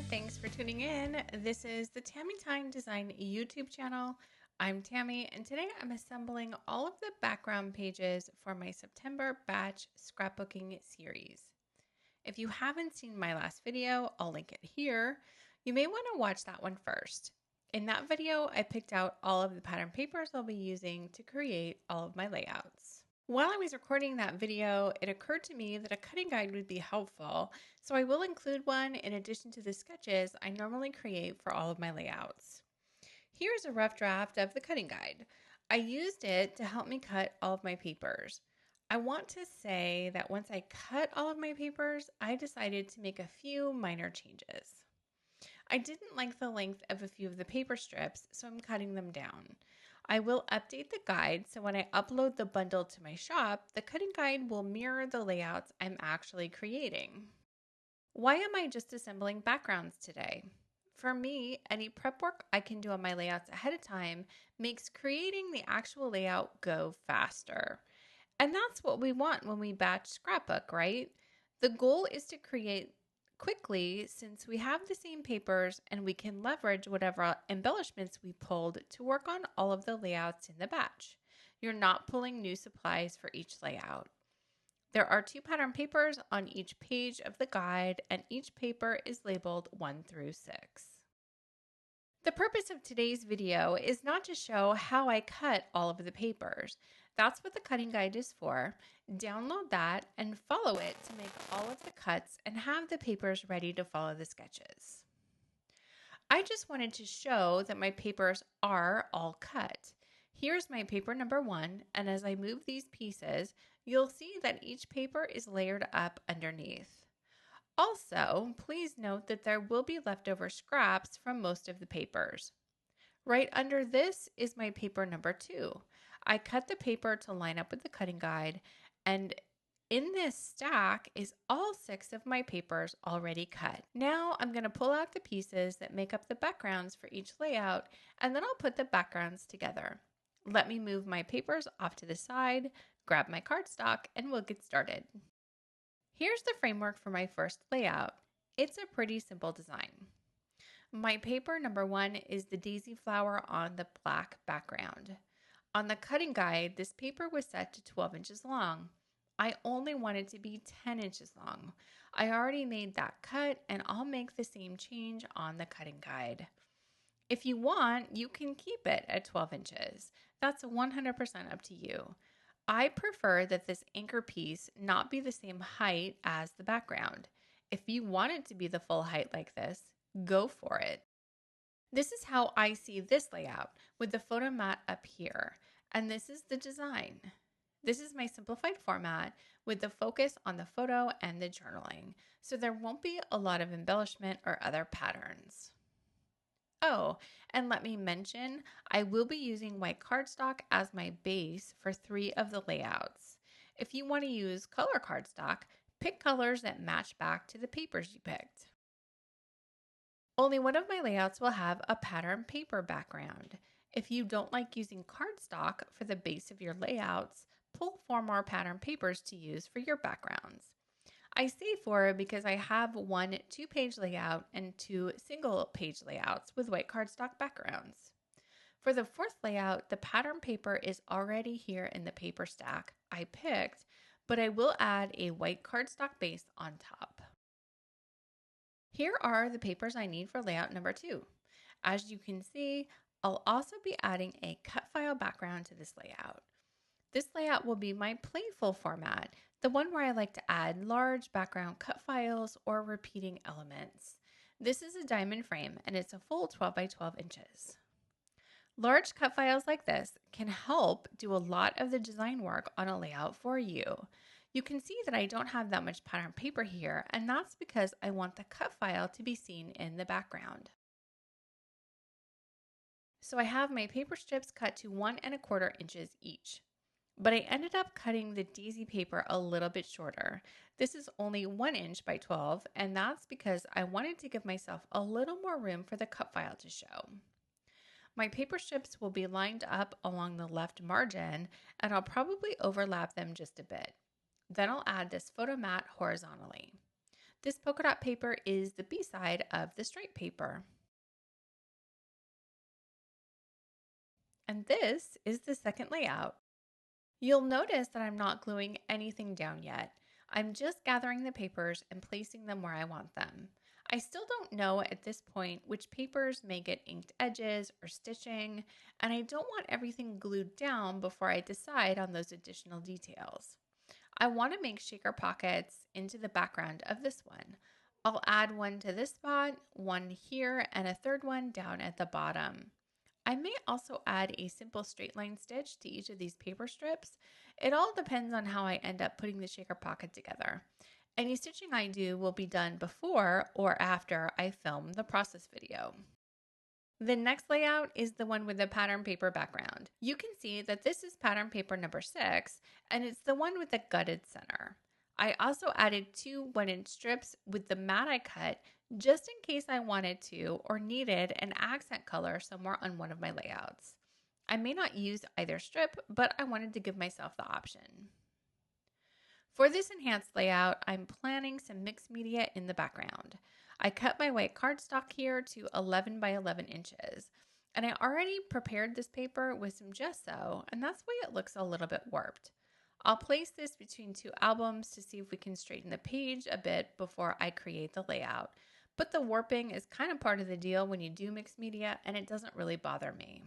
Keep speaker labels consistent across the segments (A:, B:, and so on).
A: thanks for tuning in. This is the Tammy Tine Design YouTube channel. I'm Tammy, and today I'm assembling all of the background pages for my September batch scrapbooking series. If you haven't seen my last video, I'll link it here. You may want to watch that one first. In that video, I picked out all of the pattern papers I'll be using to create all of my layouts. While I was recording that video, it occurred to me that a cutting guide would be helpful, so I will include one in addition to the sketches I normally create for all of my layouts. Here's a rough draft of the cutting guide. I used it to help me cut all of my papers. I want to say that once I cut all of my papers, I decided to make a few minor changes. I didn't like the length of a few of the paper strips, so I'm cutting them down. I will update the guide so when I upload the bundle to my shop, the cutting guide will mirror the layouts I'm actually creating. Why am I just assembling backgrounds today? For me, any prep work I can do on my layouts ahead of time makes creating the actual layout go faster. And that's what we want when we batch scrapbook, right? The goal is to create quickly since we have the same papers and we can leverage whatever embellishments we pulled to work on all of the layouts in the batch. You're not pulling new supplies for each layout. There are 2 pattern papers on each page of the guide, and each paper is labeled 1 through 6. The purpose of today's video is not to show how I cut all of the papers. That's what the cutting guide is for. Download that and follow it to make all of the cuts and have the papers ready to follow the sketches. I just wanted to show that my papers are all cut. Here's my paper number 1, and as I move these pieces, you'll see that each paper is layered up underneath. Also, please note that there will be leftover scraps from most of the papers. Right under this is my paper number 2. I cut the paper to line up with the cutting guide, and in this stack is all 6 of my papers already cut. Now I'm going to pull out the pieces that make up the backgrounds for each layout, and then I'll put the backgrounds together. Let me move my papers off to the side, grab my cardstock, and we'll get started. Here's the framework for my first layout. It's a pretty simple design. My paper number 1 is the daisy flower on the black background. On the cutting guide, this paper was set to 12 inches long. I only want it to be 10 inches long. I already made that cut, and I'll make the same change on the cutting guide. If you want, you can keep it at 12 inches. That's 100% up to you. I prefer that this anchor piece not be the same height as the background. If you want it to be the full height like this, go for it. This is how I see this layout with the photo mat up here, and this is the design. This is my simplified format with the focus on the photo and the journaling, so there won't be a lot of embellishment or other patterns. Oh, and let me mention, I will be using white cardstock as my base for 3 of the layouts. If you want to use color cardstock, pick colors that match back to the papers you picked. Only one of my layouts will have a pattern paper background. If you don't like using cardstock for the base of your layouts, pull 4 more pattern papers to use for your backgrounds. I say 4 because I have 1 2-page layout and 2 single-page layouts with white cardstock backgrounds. For the 4th layout, the pattern paper is already here in the paper stack I picked, but I will add a white cardstock base on top. Here are the papers I need for layout number 2. As you can see, I'll also be adding a cut file background to this layout. This layout will be my playful format, the one where I like to add large background cut files or repeating elements. This is a diamond frame and it's a full 12 by 12 inches. Large cut files like this can help do a lot of the design work on a layout for you. You can see that I don't have that much pattern paper here, and that's because I want the cut file to be seen in the background. So I have my paper strips cut to 1 1/4 inches each. But I ended up cutting the daisy paper a little bit shorter. This is only 1 inch by 12, and that's because I wanted to give myself a little more room for the cut file to show. My paper strips will be lined up along the left margin, and I'll probably overlap them just a bit. Then I'll add this photo mat horizontally. This polka dot paper is the B-side of the stripe paper. And this is the second layout. You'll notice that I'm not gluing anything down yet. I'm just gathering the papers and placing them where I want them. I still don't know at this point which papers may get inked edges or stitching, and I don't want everything glued down before I decide on those additional details. I want to make shaker pockets into the background of this one. I'll add one to this spot, one here, and a third one down at the bottom. I may also add a simple straight line stitch to each of these paper strips. It all depends on how I end up putting the shaker pocket together. Any stitching I do will be done before or after I film the process video. The next layout is the one with the pattern paper background. You can see that this is pattern paper number 6, and it's the one with the gutted center. I also added 2 1-inch strips with the mat I cut just in case I wanted to or needed an accent color somewhere on one of my layouts. I may not use either strip, but I wanted to give myself the option. For this enhanced layout, I'm planning some mixed media in the background. I cut my white cardstock here to 11 by 11 inches, and I already prepared this paper with some gesso, and that's why it looks a little bit warped. I'll place this between 2 albums to see if we can straighten the page a bit before I create the layout. But the warping is kind of part of the deal when you do mixed media, and it doesn't really bother me.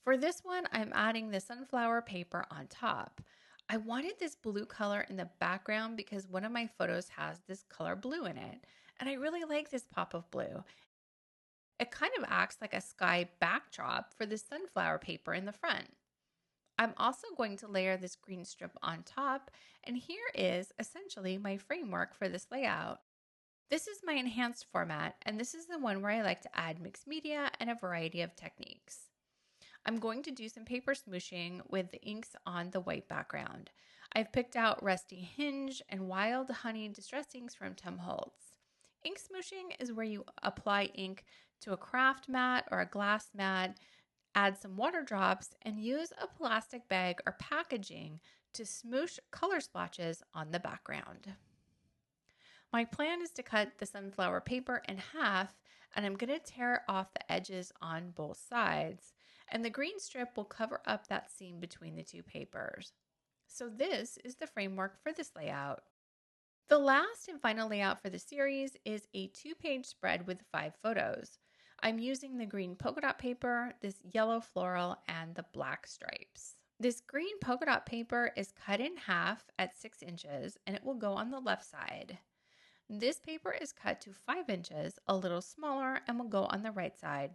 A: For this one, I'm adding the sunflower paper on top. I wanted this blue color in the background because one of my photos has this color blue in it, and I really like this pop of blue. It kind of acts like a sky backdrop for the sunflower paper in the front. I'm also going to layer this green strip on top, and here is essentially my framework for this layout. This is my enhanced format, and this is the one where I like to add mixed media and a variety of techniques. I'm going to do some paper smooshing with the inks on the white background. I've picked out Rusty Hinge and Wild Honey Distress inks from Tom Holtz. Ink smooshing is where you apply ink to a craft mat or a glass mat, add some water drops, and use a plastic bag or packaging to smoosh color splotches on the background. My plan is to cut the sunflower paper in half, and I'm going to tear off the edges on both sides, and the green strip will cover up that seam between the 2 papers. So this is the framework for this layout. The last and final layout for the series is a 2-page spread with 5 photos. I'm using the green polka dot paper, this yellow floral, and the black stripes. This green polka dot paper is cut in half at 6 inches, and it will go on the left side. This paper is cut to 5 inches, a little smaller, and will go on the right side.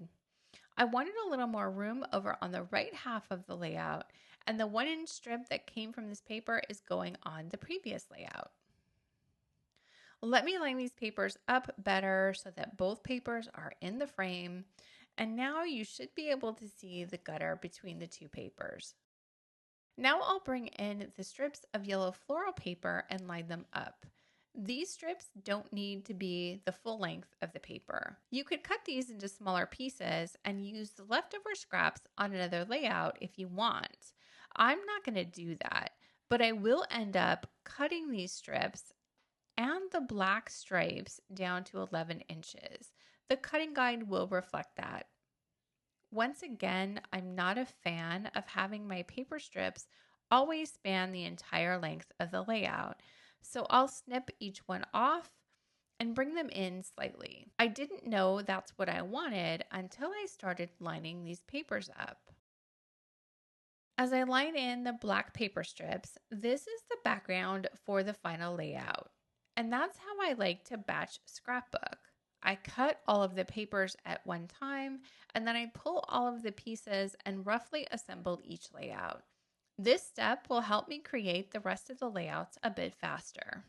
A: I wanted a little more room over on the right half of the layout, and the 1-inch strip that came from this paper is going on the previous layout. Let me line these papers up better so that both papers are in the frame, and now you should be able to see the gutter between the 2 papers. Now I'll bring in the strips of yellow floral paper and line them up. These strips don't need to be the full length of the paper. You could cut these into smaller pieces and use the leftover scraps on another layout if you want. I'm not going to do that, but I will end up cutting these strips and the black stripes down to 11 inches. The cutting guide will reflect that. Once again, I'm not a fan of having my paper strips always span the entire length of the layout. So I'll snip each one off and bring them in slightly. I didn't know that's what I wanted until I started lining these papers up. As I line in the black paper strips, this is the background for the final layout. And that's how I like to batch scrapbook. I cut all of the papers at one time, and then I pull all of the pieces and roughly assemble each layout. This step will help me create the rest of the layouts a bit faster.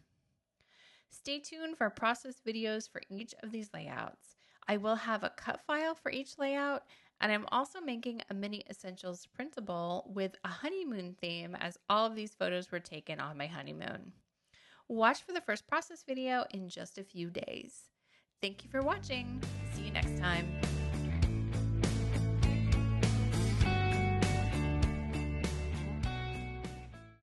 A: Stay tuned for process videos for each of these layouts. I will have a cut file for each layout, and I'm also making a mini essentials printable with a honeymoon theme as all of these photos were taken on my honeymoon. Watch for the first process video in just a few days. Thank you for watching. See you next time.